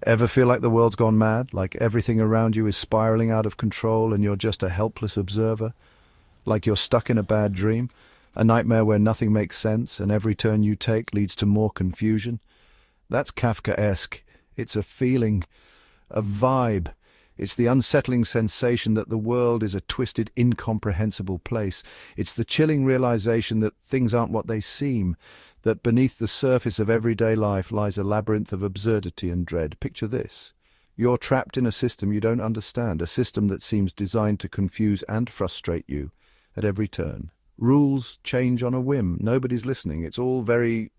Ever feel like the world's gone mad? Like everything around you is spiraling out of control and you're just a helpless observer? Like you're stuck in a bad dream? A nightmare where nothing makes sense and every turn you take leads to more confusion? That's Kafkaesque. It's a feeling, a vibe. It's the unsettling sensation that the world is a twisted, incomprehensible place. It's the chilling realization that things aren't what they seem, that beneath the surface of everyday life lies a labyrinth of absurdity and dread. Picture this. You're trapped in a system you don't understand, a system that seems designed to confuse and frustrate you at every turn. Rules change on a whim. Nobody's listening. It's all very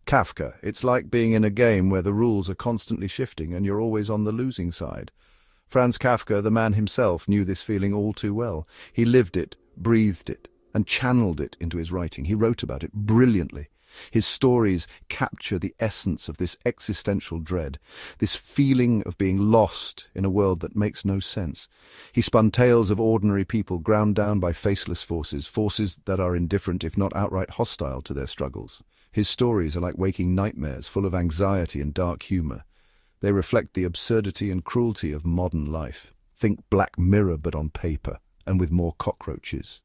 Kafka. It's like being in a game where the rules are constantly shifting and you're always on the losing side. Franz Kafka, the man himself, knew this feeling all too well. He lived it, breathed it, and channeled it into his writing. He wrote about it brilliantly. His stories capture the essence of this existential dread, this feeling of being lost in a world that makes no sense. He spun tales of ordinary people ground down by faceless forces, forces that are indifferent if not outright hostile to their struggles. His stories are like waking nightmares, full of anxiety and dark humor. They reflect the absurdity and cruelty of modern life. Think Black Mirror but on paper, and with more cockroaches.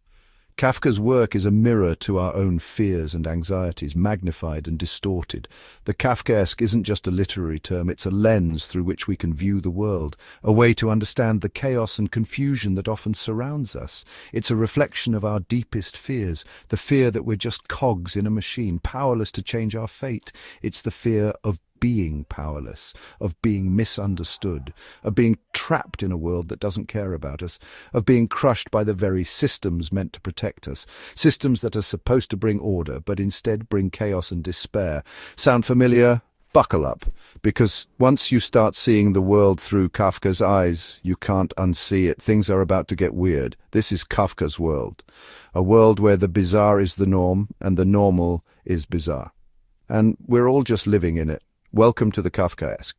Kafka's work is a mirror to our own fears and anxieties, magnified and distorted. The Kafkaesque isn't just a literary term, it's a lens through which we can view the world, a way to understand the chaos and confusion that often surrounds us. It's a reflection of our deepest fears, the fear that we're just cogs in a machine, powerless to change our fate. It's the fear of being powerless, of being misunderstood, of being trapped in a world that doesn't care about us, of being crushed by the very systems meant to protect us, systems that are supposed to bring order but instead bring chaos and despair. Sound familiar? Buckle up, because once you start seeing the world through Kafka's eyes, you can't unsee it. Things are about to get weird. This is Kafka's world, a world where the bizarre is the norm and the normal is bizarre. And we're all just living in it. Welcome to the Kafkaesque.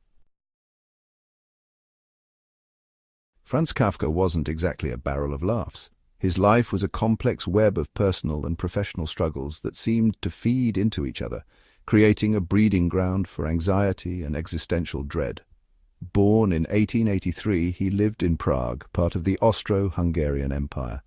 Franz Kafka wasn't exactly a barrel of laughs. His life was a complex web of personal and professional struggles that seemed to feed into each other, creating a breeding ground for anxiety and existential dread. Born in 1883, he lived in Prague, part of the Austro-Hungarian Empire.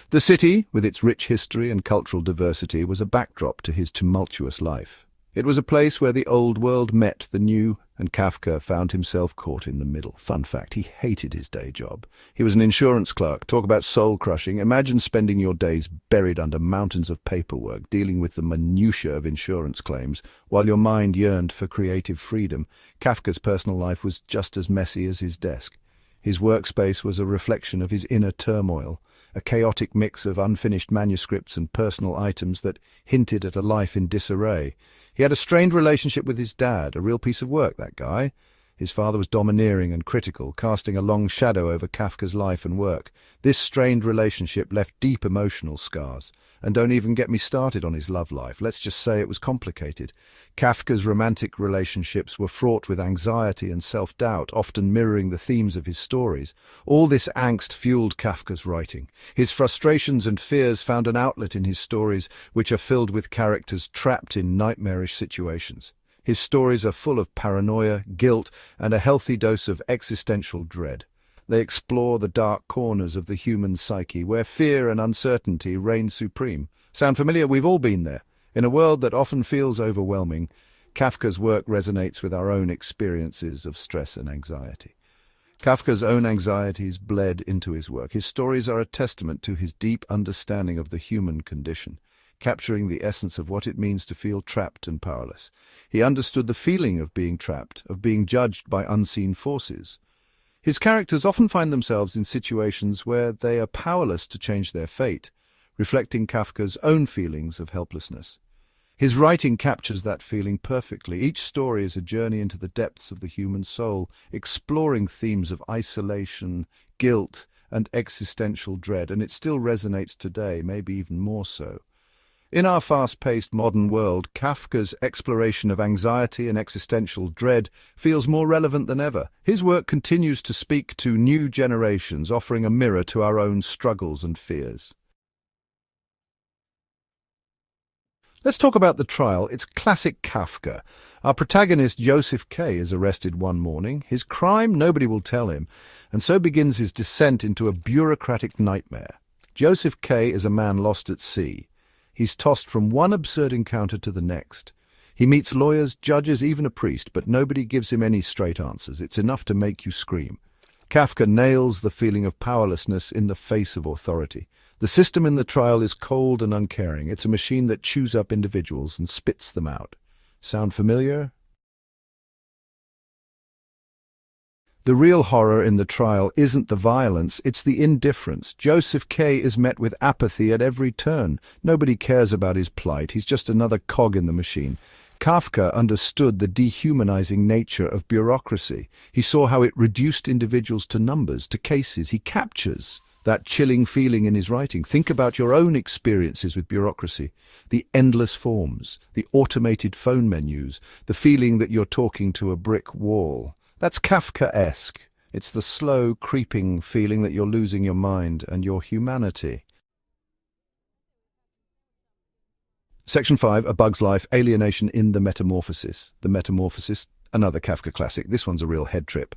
The city, with its rich history and cultural diversity, was a backdrop to his tumultuous life. It was a place where the old world met the new, and Kafka found himself caught in the middle. Fun fact, he hated his day job. He was an insurance clerk. Talk about soul-crushing. Imagine spending your days buried under mountains of paperwork, dealing with the minutiae of insurance claims, while your mind yearned for creative freedom. Kafka's personal life was just as messy as his desk. His workspace was a reflection of his inner turmoil, a chaotic mix of unfinished manuscripts and personal items that hinted at a life in disarray. He had a strained relationship with his dad, a real piece of work, that guy. His father was domineering and critical, casting a long shadow over Kafka's life and work. This strained relationship left deep emotional scars. And don't even get me started on his love life. Let's just say it was complicated. Kafka's romantic relationships were fraught with anxiety and self-doubt, often mirroring the themes of his stories. All this angst fueled Kafka's writing. His frustrations and fears found an outlet in his stories, which are filled with characters trapped in nightmarish situations. His stories are full of paranoia, guilt, and a healthy dose of existential dread. They explore the dark corners of the human psyche, where fear and uncertainty reign supreme. Sound familiar? We've all been there. In a world that often feels overwhelming, Kafka's work resonates with our own experiences of stress and anxiety. Kafka's own anxieties bled into his work. His stories are a testament to his deep understanding of the human condition, capturing the essence of what it means to feel trapped and powerless. He understood the feeling of being trapped, of being judged by unseen forces. His characters often find themselves in situations where they are powerless to change their fate, reflecting Kafka's own feelings of helplessness. His writing captures that feeling perfectly. Each story is a journey into the depths of the human soul, exploring themes of isolation, guilt, and existential dread, and it still resonates today, maybe even more so. In our fast-paced modern world, Kafka's exploration of anxiety and existential dread feels more relevant than ever. His work continues to speak to new generations, offering a mirror to our own struggles and fears. Let's talk about the trial. It's classic Kafka. Our protagonist, Joseph K., is arrested one morning. His crime, nobody will tell him, and so begins his descent into a bureaucratic nightmare. Joseph K. is a man lost at sea. He's tossed from one absurd encounter to the next. He meets lawyers, judges, even a priest, but nobody gives him any straight answers. It's enough to make you scream. Kafka nails the feeling of powerlessness in the face of authority. The system in the trial is cold and uncaring. It's a machine that chews up individuals and spits them out. Sound familiar? The real horror in the trial isn't the violence, it's the indifference. Joseph K. is met with apathy at every turn. Nobody cares about his plight. He's just another cog in the machine. Kafka understood the dehumanizing nature of bureaucracy. He saw how it reduced individuals to numbers, to cases. He captures that chilling feeling in his writing. Think about your own experiences with bureaucracy. The endless forms, the automated phone menus, the feeling that you're talking to a brick wall. That's Kafkaesque. It's the slow, creeping feeling that you're losing your mind and your humanity. Section 5, A Bug's Life, Alienation in the Metamorphosis. The Metamorphosis, another Kafka classic. This one's a real head trip.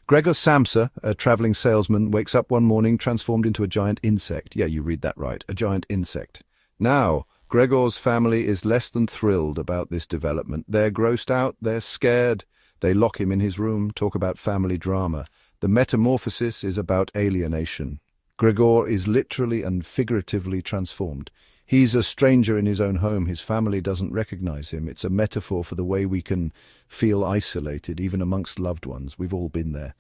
Gregor Samsa, a traveling salesman, wakes up one morning transformed into a giant insect. Yeah, you read that right, a giant insect. Now, Gregor's family is less than thrilled about this development. They're grossed out, they're scared. They lock him in his room, talk about family drama. The Metamorphosis is about alienation. Gregor is literally and figuratively transformed. He's a stranger in his own home. His family doesn't recognize him. It's a metaphor for the way we can feel isolated, even amongst loved ones. We've all been there.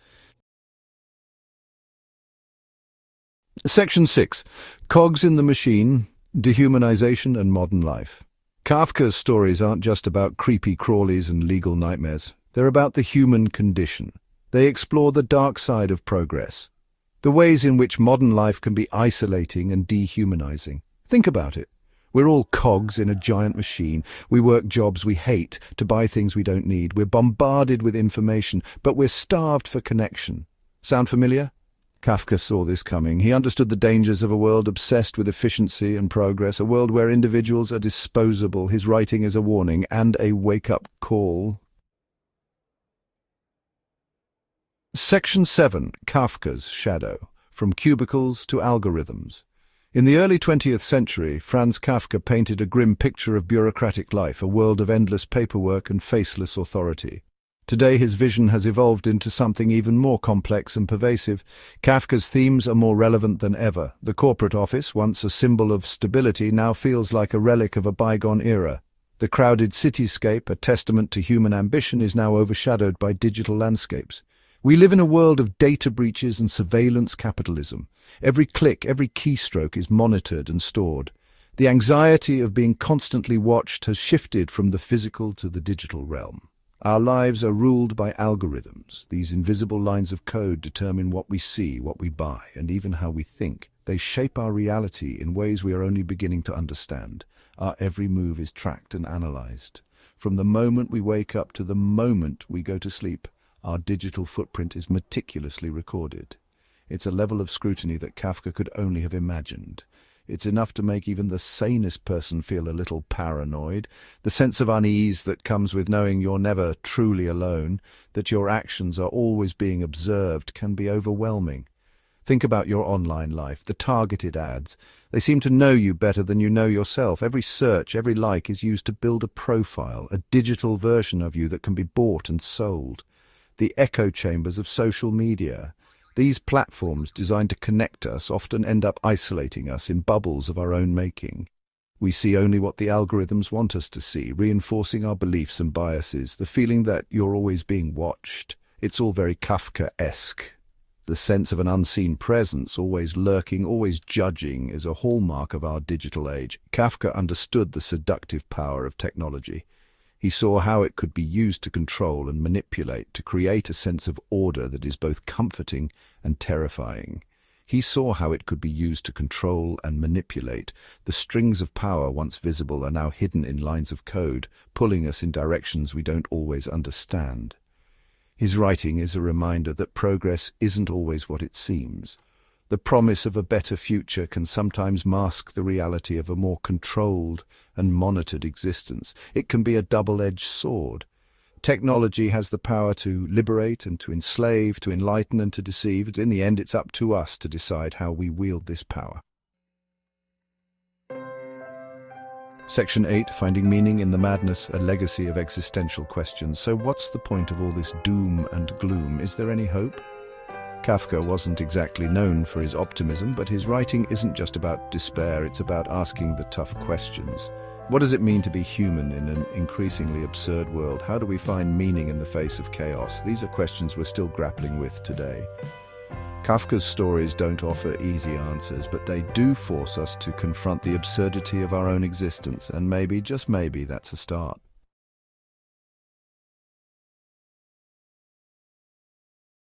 Section 6. Cogs in the Machine, Dehumanization and Modern Life. Kafka's stories aren't just about creepy crawlies and legal nightmares. They're about the human condition. They explore the dark side of progress, the ways in which modern life can be isolating and dehumanizing. Think about it. We're all cogs in a giant machine. We work jobs we hate to buy things we don't need. We're bombarded with information, but we're starved for connection. Sound familiar? Kafka saw this coming. He understood the dangers of a world obsessed with efficiency and progress, a world where individuals are disposable. His writing is a warning and a wake-up call. Section 7. Kafka's Shadow, From Cubicles to Algorithms. In the early 20th century, Franz Kafka painted a grim picture of bureaucratic life, a world of endless paperwork and faceless authority. Today his vision has evolved into something even more complex and pervasive. Kafka's themes are more relevant than ever. The corporate office, once a symbol of stability, now feels like a relic of a bygone era. The crowded cityscape, a testament to human ambition, is now overshadowed by digital landscapes. We live in a world of data breaches and surveillance capitalism. Every click, every keystroke is monitored and stored. The anxiety of being constantly watched has shifted from the physical to the digital realm. Our lives are ruled by algorithms. These invisible lines of code determine what we see, what we buy, and even how we think. They shape our reality in ways we are only beginning to understand. Our every move is tracked and analyzed. From the moment we wake up to the moment we go to sleep, our digital footprint is meticulously recorded. It's a level of scrutiny that Kafka could only have imagined. It's enough to make even the sanest person feel a little paranoid. The sense of unease that comes with knowing you're never truly alone, that your actions are always being observed, can be overwhelming. Think about your online life, the targeted ads. They seem to know you better than you know yourself. Every search, every like is used to build a profile, a digital version of you that can be bought and sold. The echo chambers of social media. These platforms designed to connect us often end up isolating us in bubbles of our own making. We see only what the algorithms want us to see, reinforcing our beliefs and biases, the feeling that you're always being watched. It's all very Kafkaesque. The sense of an unseen presence, always lurking, always judging, is a hallmark of our digital age. Kafka understood the seductive power of technology. He saw how it could be used to control and manipulate, to create a sense of order that is both comforting and terrifying. He saw how it could be used to control and manipulate. The strings of power, once visible, are now hidden in lines of code, pulling us in directions we don't always understand. His writing is a reminder that progress isn't always what it seems. The promise of a better future can sometimes mask the reality of a more controlled and monitored existence. It can be a double-edged sword. Technology has the power to liberate and to enslave, to enlighten and to deceive. In the end, it's up to us to decide how we wield this power. Section 8, Finding Meaning in the Madness, a legacy of existential questions. So what's the point of all this doom and gloom? Is there any hope? Kafka wasn't exactly known for his optimism, but his writing isn't just about despair, it's about asking the tough questions. What does it mean to be human in an increasingly absurd world? How do we find meaning in the face of chaos? These are questions we're still grappling with today. Kafka's stories don't offer easy answers, but they do force us to confront the absurdity of our own existence, and maybe, just maybe, that's a start.